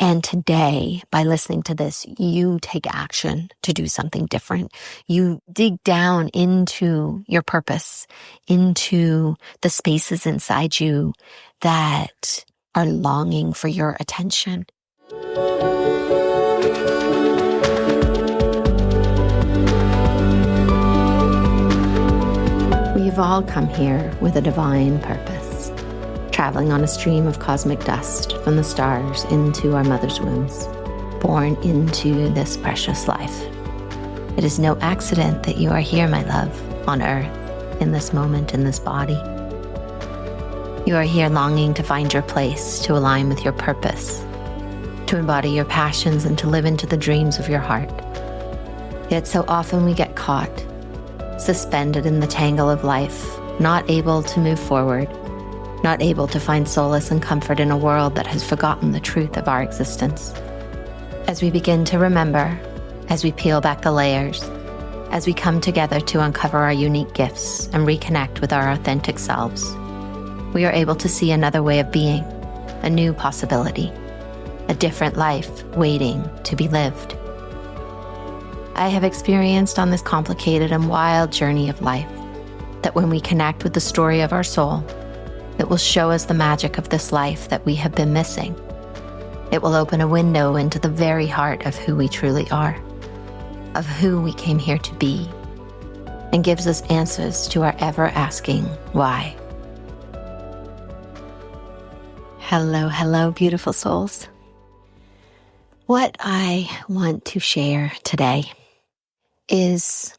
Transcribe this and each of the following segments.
And today, by listening to this, you take action to do something different. You dig down into your purpose, into the spaces inside you that are longing for your attention. We've all come here with a divine purpose, traveling on a stream of cosmic dust from the stars into our mother's wombs, born into this precious life. It is no accident that you are here, my love, on earth, in this moment, in this body. You are here longing to find your place, to align with your purpose, to embody your passions and to live into the dreams of your heart. Yet so often we get caught, suspended in the tangle of life, not able to move forward, not able to find solace and comfort in a world that has forgotten the truth of our existence. As we begin to remember, as we peel back the layers, as we come together to uncover our unique gifts and reconnect with our authentic selves, we are able to see another way of being, a new possibility, a different life waiting to be lived. I have experienced on this complicated and wild journey of life that when we connect with the story of our soul, it will show us the magic of this life that we have been missing. It will open a window into the very heart of who we truly are, of who we came here to be, and gives us answers to our ever-asking why. Hello, hello, beautiful souls. What I want to share today is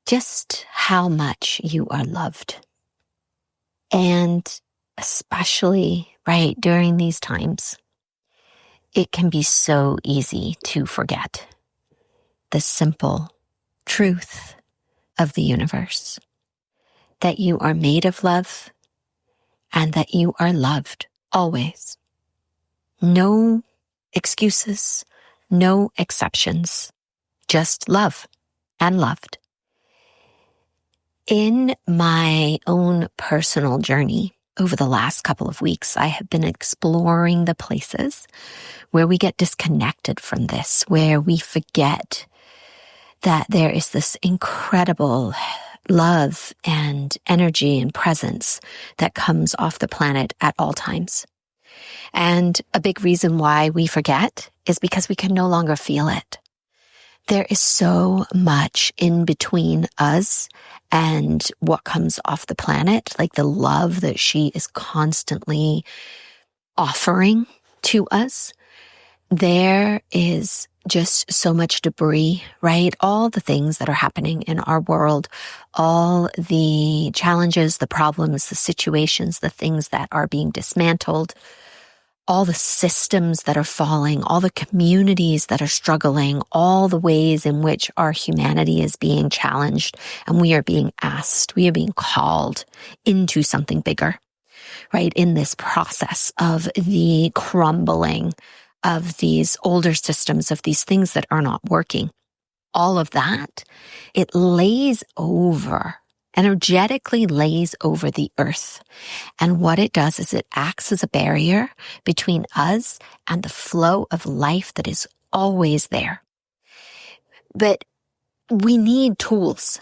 just how much you are loved. And especially right during these times, it can be so easy to forget the simple truth of the universe, that you are made of love and that you are loved always. No excuses, no exceptions, just love and loved. In my own personal journey over the last couple of weeks, I have been exploring the places where we get disconnected from this, where we forget that there is this incredible love and energy and presence that comes off the planet at all times. And a big reason why we forget is because we can no longer feel it. There is so much in between us and what comes off the planet, like the love that she is constantly offering to us. There is just so much debris, right? All the things that are happening in our world, all the challenges, the problems, the situations, the things that are being dismantled, all the systems that are falling, all the communities that are struggling, all the ways in which our humanity is being challenged, and we are being asked, we are being called into something bigger, right? In this process of the crumbling of these older systems, of these things that are not working. All of that, it energetically lays over the earth. And what it does is it acts as a barrier between us and the flow of life that is always there. But we need tools.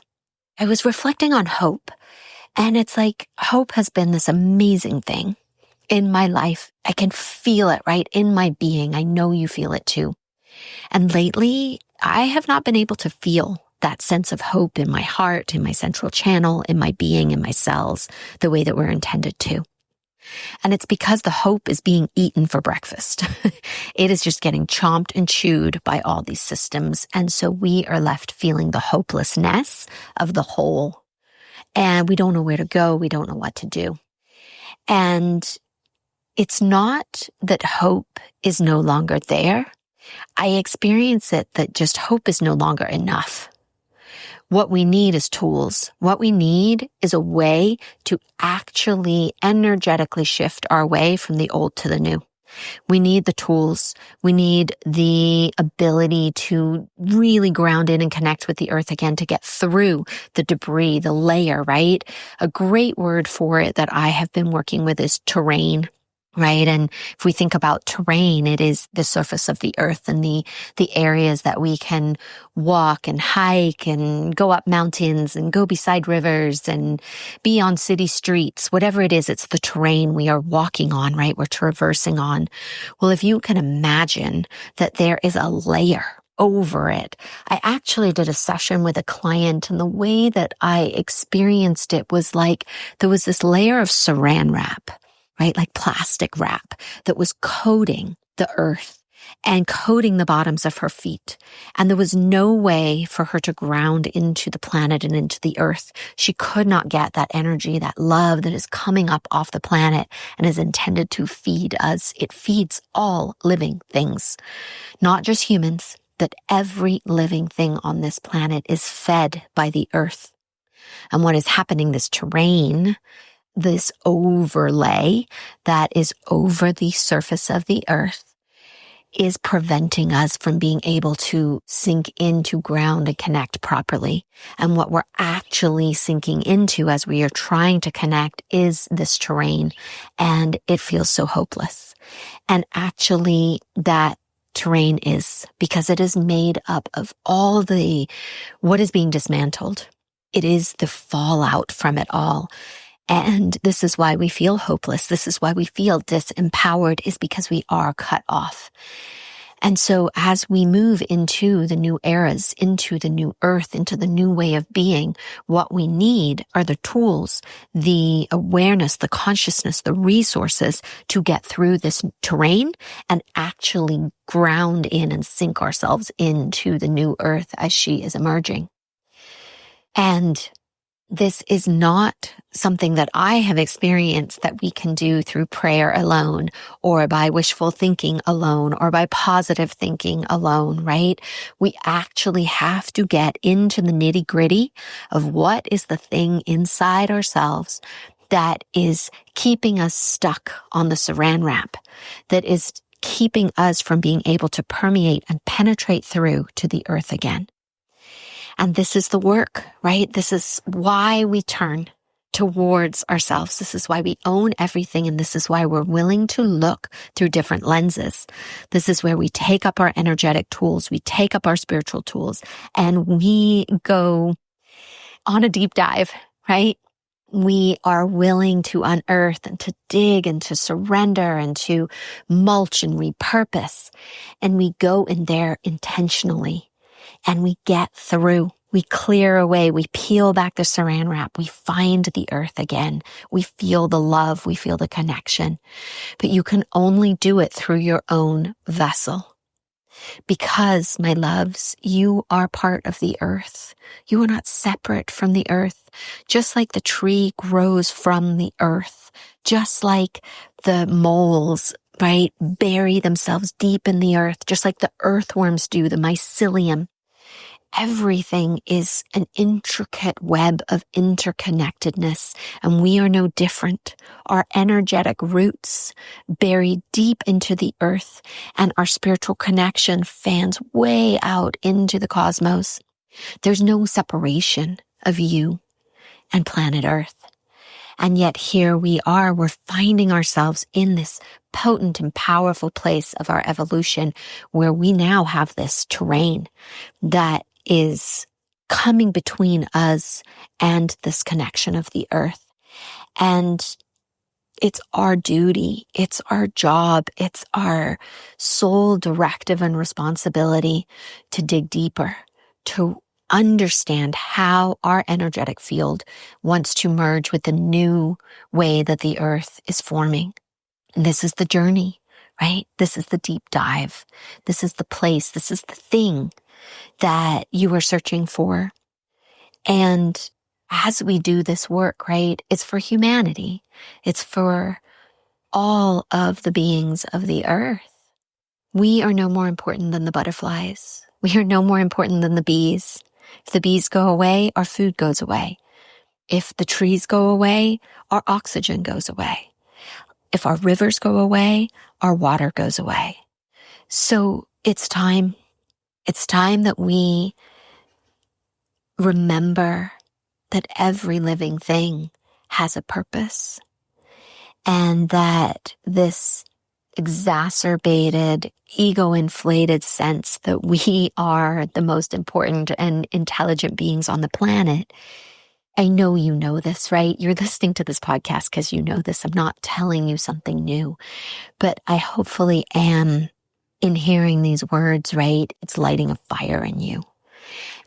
I was reflecting on hope, and it's like hope has been this amazing thing in my life. I can feel it right in my being. I know you feel it too. And lately, I have not been able to feel that sense of hope in my heart, in my central channel, in my being, in my cells, the way that we're intended to. And it's because the hope is being eaten for breakfast. It is just getting chomped and chewed by all these systems. And so we are left feeling the hopelessness of the whole. And we don't know where to go. We don't know what to do. And it's not that hope is no longer there. I experience it that just hope is no longer enough. What we need is tools. What we need is a way to actually energetically shift our way from the old to the new. We need the tools. We need the ability to really ground in and connect with the earth again to get through the debris, the layer, right? A great word for it that I have been working with is terrain. right? And if we think about terrain, it is the surface of the earth and the areas that we can walk and hike and go up mountains and go beside rivers and be on city streets. Whatever it is, it's the terrain we are walking on, right? We're traversing on. Well, if you can imagine that there is a layer over it. I actually did a session with a client, and the way that I experienced it was like there was this layer of saran wrap, right? Like plastic wrap that was coating the earth and coating the bottoms of her feet. And there was no way for her to ground into the planet and into the earth. She could not get that energy, that love that is coming up off the planet and is intended to feed us. It feeds all living things, not just humans, that every living thing on this planet is fed by the earth. And what is happening, this terrain, this overlay that is over the surface of the earth, is preventing us from being able to sink into ground and connect properly. And what we're actually sinking into as we are trying to connect is this terrain, and it feels so hopeless. And actually that terrain is, because it is made up of all what is being dismantled. It is the fallout from it all. And this is why we feel hopeless. This is why we feel disempowered, is because we are cut off. And so as we move into the new eras, into the new earth, into the new way of being, what we need are the tools, the awareness, the consciousness, the resources to get through this terrain and actually ground in and sink ourselves into the new earth as she is emerging. And this is not something that I have experienced that we can do through prayer alone, or by wishful thinking alone, or by positive thinking alone, right? We actually have to get into the nitty-gritty of what is the thing inside ourselves that is keeping us stuck on the saran wrap, that is keeping us from being able to permeate and penetrate through to the earth again. And this is the work, right? This is why we turn towards ourselves. This is why we own everything. And this is why we're willing to look through different lenses. This is where we take up our energetic tools. We take up our spiritual tools, and we go on a deep dive, right? We are willing to unearth and to dig and to surrender and to mulch and repurpose. And we go in there intentionally. And we get through, we clear away, we peel back the saran wrap, we find the earth again, we feel the love, we feel the connection. But you can only do it through your own vessel. Because, my loves, you are part of the earth. You are not separate from the earth. Just like the tree grows from the earth, just like the moles, right, bury themselves deep in the earth, just like the earthworms do, the mycelium. Everything is an intricate web of interconnectedness, and we are no different. Our energetic roots bury deep into the earth, and our spiritual connection fans way out into the cosmos. There's no separation of you and planet Earth. And yet here we are, we're finding ourselves in this potent and powerful place of our evolution where we now have this terrain that is coming between us and this connection of the earth. And it's our duty, it's our job, it's our sole directive and responsibility to dig deeper, to understand how our energetic field wants to merge with the new way that the earth is forming. And this is the journey, right? This is the deep dive. This is the place. This is the thing that you are searching for. And as we do this work, right, it's for humanity. It's for all of the beings of the earth. We are no more important than the butterflies. We are no more important than the bees. If the bees go away, our food goes away. If the trees go away, our oxygen goes away. If our rivers go away, our water goes away. So it's time that we remember that every living thing has a purpose. and that this exacerbated, ego-inflated sense that we are the most important and intelligent beings on the planet. I know you know this, right? You're listening to this podcast because you know this. I'm not telling you something new, but I hopefully am, in hearing these words, right? It's lighting a fire in you.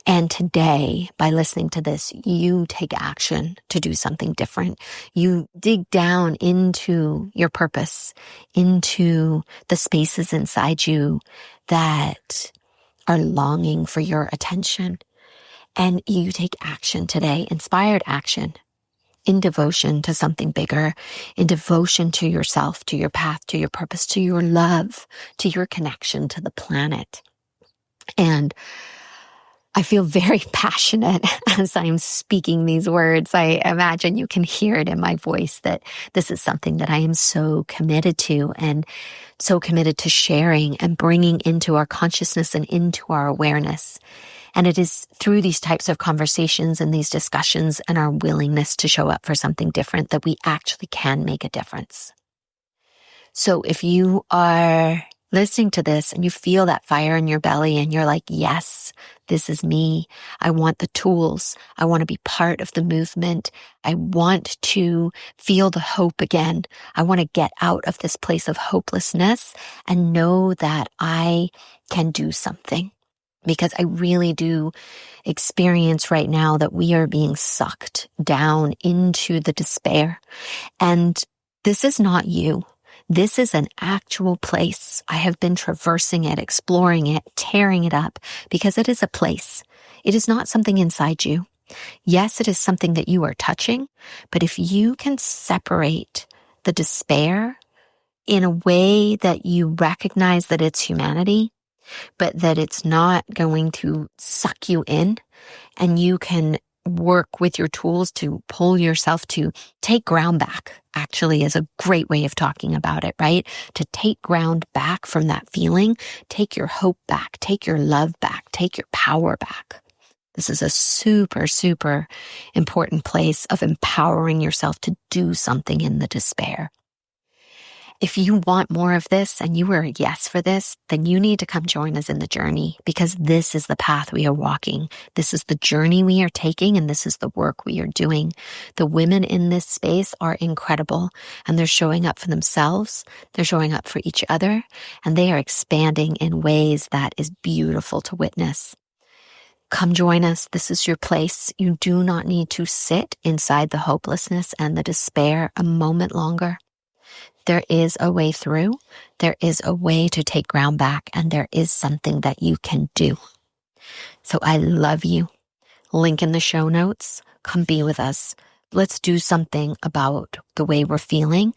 And today, by listening to this, you take action to do something different. You dig down into your purpose, into the spaces inside you that are longing for your attention. And you take action today, inspired action, in devotion to something bigger, in devotion to yourself, to your path, to your purpose, to your love, to your connection to the planet. And I feel very passionate as I'm speaking these words. I imagine you can hear it in my voice that this is something that I am so committed to and so committed to sharing and bringing into our consciousness and into our awareness. And it is through these types of conversations and these discussions and our willingness to show up for something different that we actually can make a difference. So if you are listening to this and you feel that fire in your belly and you're like, yes, this is me. I want the tools. I want to be part of the movement. I want to feel the hope again. I want to get out of this place of hopelessness and know that I can do something. Because I really do experience right now that we are being sucked down into the despair. And this is not you. This is an actual place. I have been traversing it, exploring it, tearing it up, because it is a place. It is not something inside you. Yes, it is something that you are touching, but if you can separate the despair in a way that you recognize that it's humanity, but that it's not going to suck you in, and you can work with your tools to pull yourself to take ground back, actually is a great way of talking about it, right? To take ground back from that feeling, take your hope back, take your love back, take your power back. This is a super, super important place of empowering yourself to do something in the despair. If you want more of this and you are a yes for this, then you need to come join us in the journey, because this is the path we are walking. This is the journey we are taking, and this is the work we are doing. The women in this space are incredible, and they're showing up for themselves. They're showing up for each other, and they are expanding in ways that is beautiful to witness. Come join us. This is your place. You do not need to sit inside the hopelessness and the despair a moment longer. There is a way through. There is a way to take ground back, and there is something that you can do. So I love you. Link in the show notes. Come be with us. Let's do something about the way we're feeling,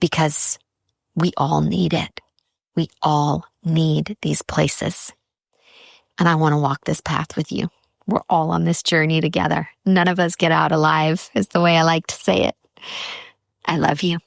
because we all need it. We all need these places. And I want to walk this path with you. We're all on this journey together. None of us get out alive, is the way I like to say it. I love you.